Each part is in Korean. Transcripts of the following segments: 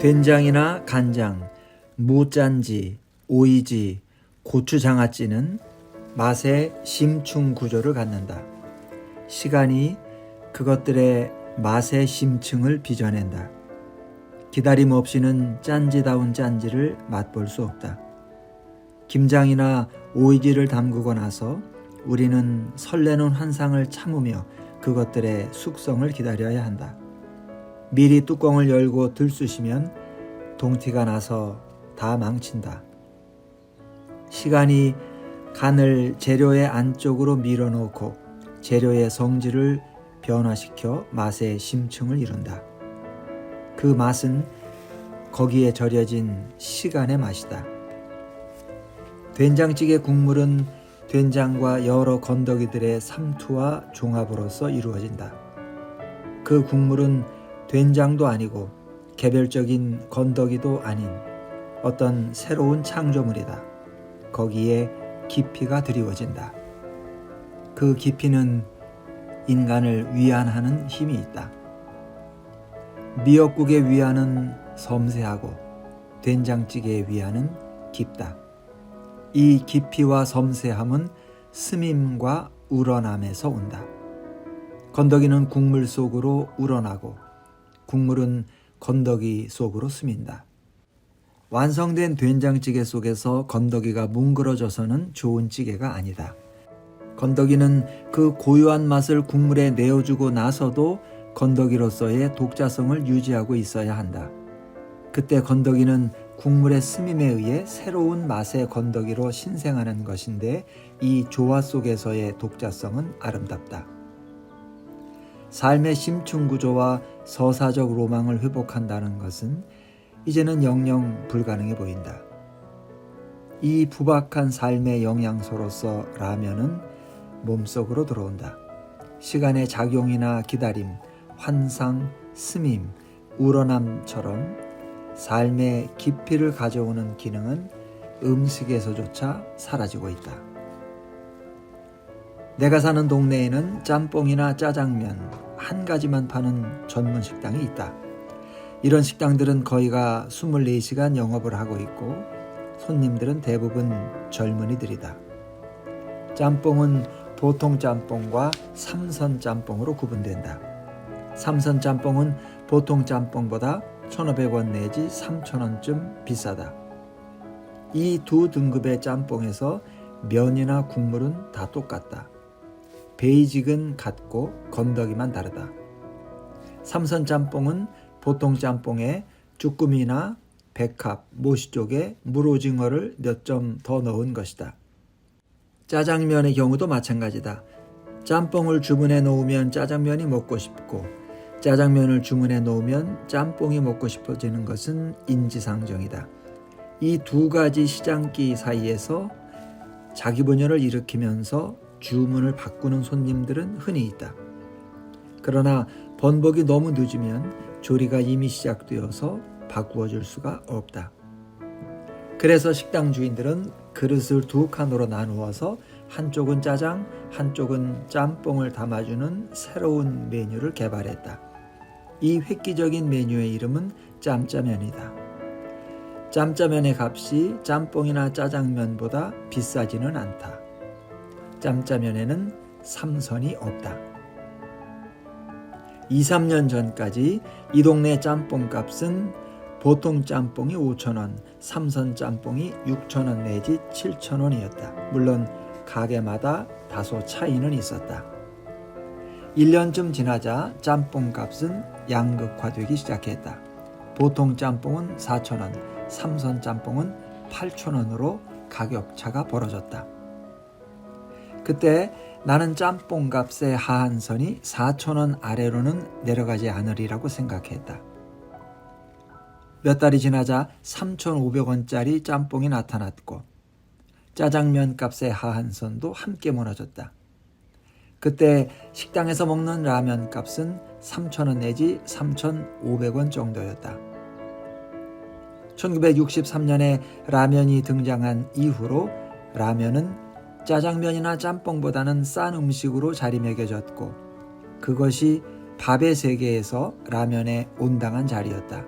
된장이나 간장, 무짠지, 오이지, 고추장아찌는 맛의 심층 구조를 갖는다. 시간이 그것들의 맛의 심층을 빚어낸다. 기다림 없이는 짠지다운 짠지를 맛볼 수 없다. 김장이나 오이지를 담그고 나서 우리는 설레는 환상을 참으며 그것들의 숙성을 기다려야 한다. 미리 뚜껑을 열고 들쑤시면 동티가 나서 다 망친다. 시간이 간을 재료의 안쪽으로 밀어넣고 재료의 성질을 변화시켜 맛의 심층을 이룬다. 그 맛은 거기에 절여진 시간의 맛이다. 된장찌개 국물은 된장과 여러 건더기들의 삼투와 종합으로서 이루어진다. 그 국물은 된장도 아니고 개별적인 건더기도 아닌 어떤 새로운 창조물이다. 거기에 깊이가 드리워진다. 그 깊이는 인간을 위안하는 힘이 있다. 미역국의 위안은 섬세하고 된장찌개의 위안은 깊다. 이 깊이와 섬세함은 스밈과 우러남에서 온다. 건더기는 국물 속으로 우러나고 국물은 건더기 속으로 스민다. 완성된 된장찌개 속에서 건더기가 뭉그러져서는 좋은 찌개가 아니다. 건더기는 그 고유한 맛을 국물에 내어주고 나서도 건더기로서의 독자성을 유지하고 있어야 한다. 그때 건더기는 국물의 스밈에 의해 새로운 맛의 건더기로 신생하는 것인데 이 조화 속에서의 독자성은 아름답다. 삶의 심층 구조와 서사적 로망을 회복한다는 것은 이제는 영영 불가능해 보인다. 이 부박한 삶의 영양소로서 라면은 몸속으로 들어온다. 시간의 작용이나 기다림, 환상, 스밈, 우러남처럼 삶의 깊이를 가져오는 기능은 음식에서조차 사라지고 있다. 내가 사는 동네에는 짬뽕이나 짜장면 한 가지만 파는 전문 식당이 있다. 이런 식당들은 거의가 24시간 영업을 하고 있고 손님들은 대부분 젊은이들이다. 짬뽕은 보통 짬뽕과 삼선 짬뽕으로 구분된다. 삼선 짬뽕은 보통 짬뽕보다 1,500원 내지 3,000원쯤 비싸다. 이 두 등급의 짬뽕에서 면이나 국물은 다 똑같다. 베이직은 같고 건더기만 다르다. 삼선 짬뽕은 보통 짬뽕에 쭈꾸미나 백합, 모시 쪽에 물오징어를 몇 점 더 넣은 것이다. 짜장면의 경우도 마찬가지다. 짬뽕을 주문해 놓으면 짜장면이 먹고 싶고 짜장면을 주문해 놓으면 짬뽕이 먹고 싶어지는 것은 인지상정이다. 이 두 가지 시장기 사이에서 자기 분열을 일으키면서 주문을 바꾸는 손님들은 흔히 있다. 그러나 번복이 너무 늦으면 조리가 이미 시작되어서 바꾸어 줄 수가 없다. 그래서 식당 주인들은 그릇을 두 칸으로 나누어서 한쪽은 짜장, 한쪽은 짬뽕을 담아주는 새로운 메뉴를 개발했다. 이 획기적인 메뉴의 이름은 짬짜면이다. 짬짜면의 값이 짬뽕이나 짜장면보다 비싸지는 않다. 짬짜면에는 삼선이 없다. 2, 3년 전까지 이 동네 짬뽕 값은 보통 짬뽕이 5,000원, 삼선 짬뽕이 6,000원 내지 7,000원이었다. 물론 가게마다 다소 차이는 있었다. 1년쯤 지나자 짬뽕 값은 양극화되기 시작했다. 보통 짬뽕은 4,000원, 삼선 짬뽕은 8,000원으로 가격차가 벌어졌다. 그때 나는 짬뽕 값의 하한선이 4,000원 아래로는 내려가지 않으리라고 생각했다. 몇 달이 지나자 3,500원짜리 짬뽕이 나타났고 짜장면 값의 하한선도 함께 무너졌다. 그때 식당에서 먹는 라면 값은 3,000원 내지 3,500원 정도였다. 1963년에 라면이 등장한 이후로 라면은 짜장면이나 짬뽕보다는 싼 음식으로 자리매겨졌고 그것이 밥의 세계에서 라면에 온당한 자리였다.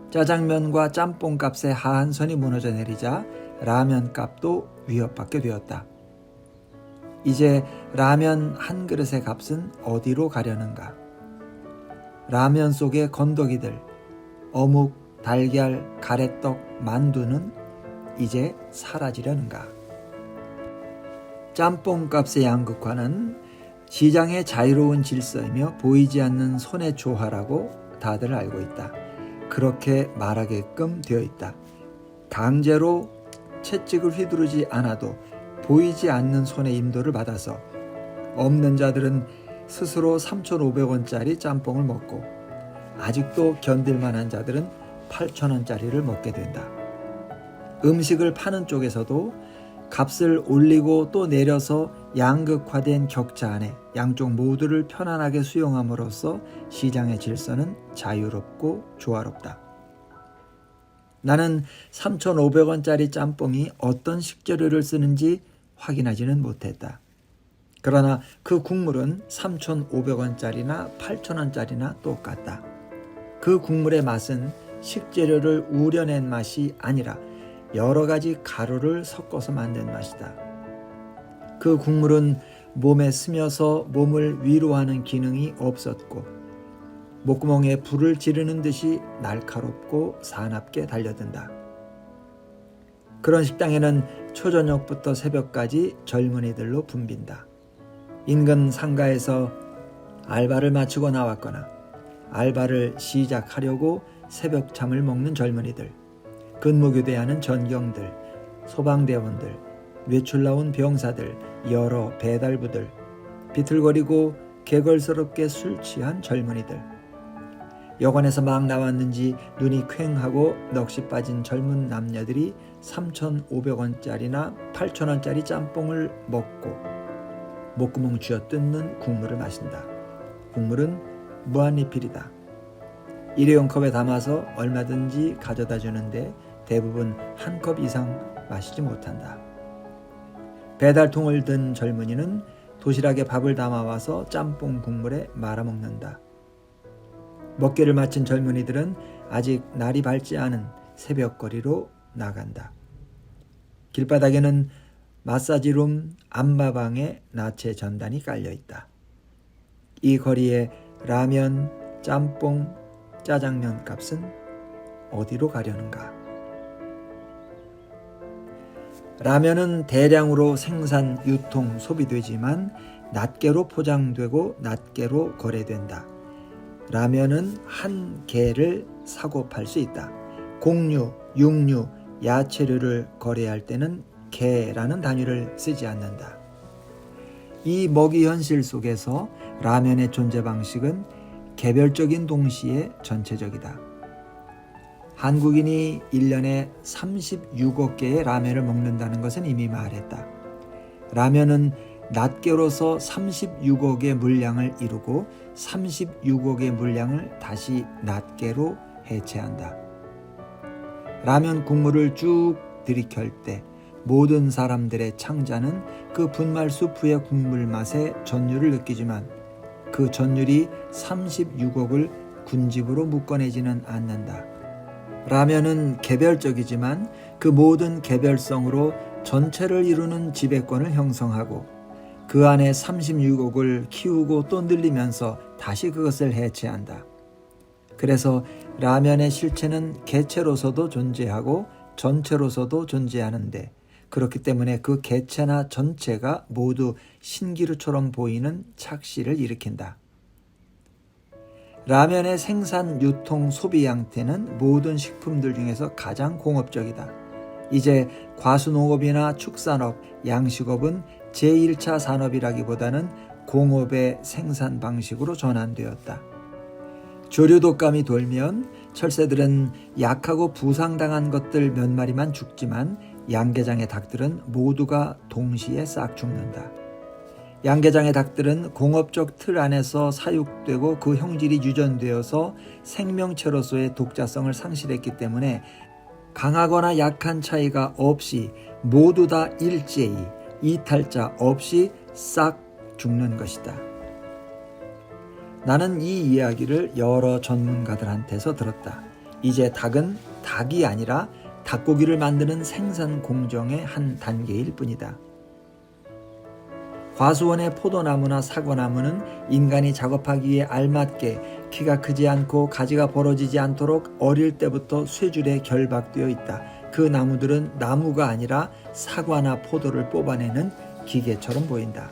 짜장면과 짬뽕 값의 하한선이 무너져 내리자 라면 값도 위협받게 되었다. 이제 라면 한 그릇의 값은 어디로 가려는가? 라면 속의 건더기들, 어묵, 달걀, 가래떡, 만두는 이제 사라지려는가? 짬뽕 값의 양극화는 시장의 자유로운 질서이며 보이지 않는 손의 조화라고 다들 알고 있다. 그렇게 말하게끔 되어 있다. 강제로 채찍을 휘두르지 않아도 보이지 않는 손의 인도를 받아서 없는 자들은 스스로 3,500원짜리 짬뽕을 먹고 아직도 견딜 만한 자들은 8,000원짜리를 먹게 된다. 음식을 파는 쪽에서도 값을 올리고 또 내려서 양극화된 격차 안에 양쪽 모두를 편안하게 수용함으로써 시장의 질서는 자유롭고 조화롭다. 나는 3,500원짜리 짬뽕이 어떤 식재료를 쓰는지 확인하지는 못했다. 그러나 그 국물은 3,500원짜리나 8,000원짜리나 똑같다. 그 국물의 맛은 식재료를 우려낸 맛이 아니라 여러 가지 가루를 섞어서 만든 맛이다. 그 국물은 몸에 스며서 몸을 위로하는 기능이 없었고 목구멍에 불을 지르는 듯이 날카롭고 사납게 달려든다. 그런 식당에는 초저녁부터 새벽까지 젊은이들로 붐빈다. 인근 상가에서 알바를 마치고 나왔거나 알바를 시작하려고 새벽잠을 먹는 젊은이들, 근무교대하는 전경들, 소방대원들, 외출 나온 병사들, 여러 배달부들, 비틀거리고 개걸스럽게 술 취한 젊은이들, 여관에서 막 나왔는지 눈이 퀭하고 넋이 빠진 젊은 남녀들이 3,500원짜리나 8,000원짜리 짬뽕을 먹고 목구멍 쥐어뜯는 국물을 마신다. 국물은 무한리필이다. 일회용 컵에 담아서 얼마든지 가져다 주는데 대부분 한 컵 이상 마시지 못한다. 배달통을 든 젊은이는 도시락에 밥을 담아와서 짬뽕 국물에 말아먹는다. 먹기를 마친 젊은이들은 아직 날이 밝지 않은 새벽거리로 나간다. 길바닥에는 마사지룸 안마방에 나체 전단이 깔려있다. 이 거리에 라면, 짬뽕, 짜장면 값은 어디로 가려는가? 라면은 대량으로 생산, 유통, 소비되지만 낱개로 포장되고 낱개로 거래된다. 라면은 한 개를 사고 팔 수 있다. 곡류, 육류, 야채류를 거래할 때는 개라는 단위를 쓰지 않는다. 이 먹이 현실 속에서 라면의 존재 방식은 개별적인 동시에 전체적이다. 한국인이 1년에 36억 개의 라면을 먹는다는 것은 이미 말했다. 라면은 낱개로서 36억의 물량을 이루고 36억의 물량을 다시 낱개로 해체한다. 라면 국물을 쭉 들이켤 때 모든 사람들의 창자는 그 분말 수프의 국물 맛에 전율을 느끼지만 그 전율이 36억을 군집으로 묶어내지는 않는다. 라면은 개별적이지만 그 모든 개별성으로 전체를 이루는 지배권을 형성하고 그 안에 36억을 키우고 또 늘리면서 다시 그것을 해체한다. 그래서 라면의 실체는 개체로서도 존재하고 전체로서도 존재하는데 그렇기 때문에 그 개체나 전체가 모두 신기루처럼 보이는 착시를 일으킨다. 라면의 생산, 유통, 소비 양태는 모든 식품들 중에서 가장 공업적이다. 이제 과수농업이나 축산업, 양식업은 제1차 산업이라기보다는 공업의 생산 방식으로 전환되었다. 조류독감이 돌면 철새들은 약하고 부상당한 것들 몇 마리만 죽지만 양계장의 닭들은 모두가 동시에 싹 죽는다. 양계장의 닭들은 공업적 틀 안에서 사육되고 그 형질이 유전되어서 생명체로서의 독자성을 상실했기 때문에 강하거나 약한 차이가 없이 모두 다 일제히 이탈자 없이 싹 죽는 것이다. 나는 이 이야기를 여러 전문가들한테서 들었다. 이제 닭은 닭이 아니라 닭고기를 만드는 생산 공정의 한 단계일 뿐이다. 과수원의 포도나무나 사과나무는 인간이 작업하기에 알맞게 키가 크지 않고 가지가 벌어지지 않도록 어릴 때부터 쇠줄에 결박되어 있다. 그 나무들은 나무가 아니라 사과나 포도를 뽑아내는 기계처럼 보인다.